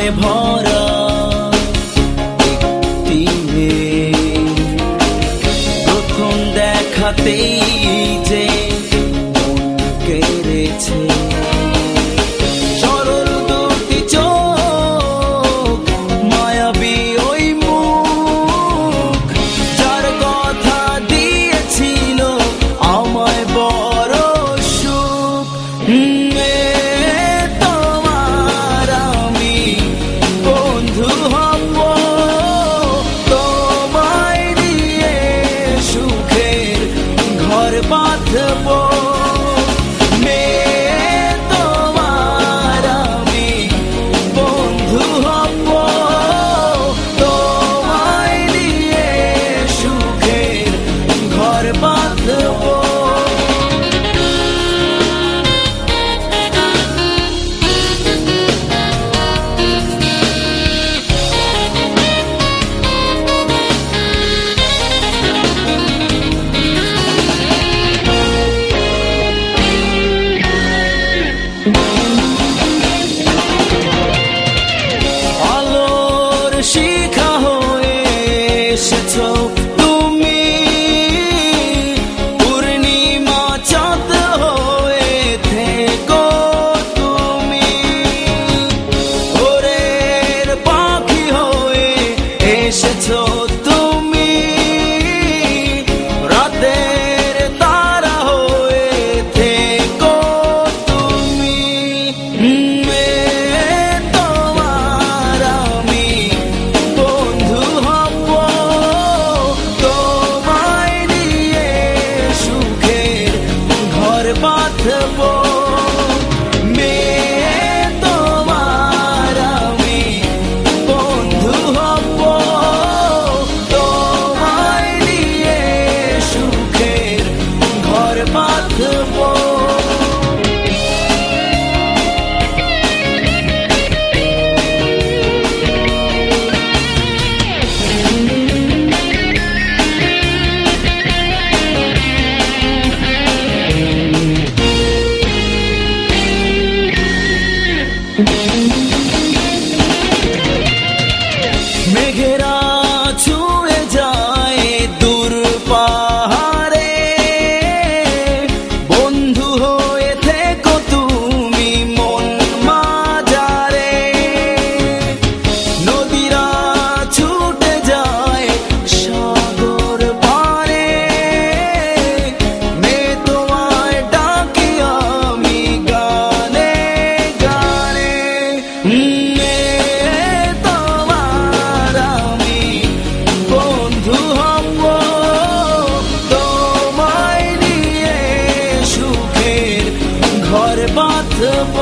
হৃদয় ভরা একটি মেয়ে, প্রথম দেখাতেই যে মন কেড়েছে। সরল দুটি চোখ, মায়াবী ওই মুখ, যার কথা দিয়েছিল আমায় বড় সুখ। তোমার আমি বন্ধু হব, তোমায় নিয়ে সুখের ঘর বাঁধব। তোমার আমি বন্ধু হব, তোমায় নিয়ে সুখের ঘর বাঁধব। আলোর শিখা হয়ে এসেছো তুমি, পূর্ণিমা চাঁদ হয়ে থেকো তুমি, ভোরের পাখি হয়ে এসেছো তুমি, রাতের তারা হয়ে থেকো তুমি। তোমার আমি বন্ধু হব, তোমায় নিয়ে সুখের ঘর বাঁধব। তোমার আমি বন্ধু হব, তোমায় নিয়ে সুখের ঘর বাঁধব। মেঘেরা ছুঁয়ে যায় দূর পাহাড়ে, বন্ধু হয়ে থেকো তুমি মন মাঝারে। নদীরা ছুটে যায় সাগর পারে, মেয়ে তোমায় ডাকি আমি গানে গানে। তোমার আমি বন্ধু হব, তোমায় নিয়ে সুখের ঘর বাঁধব।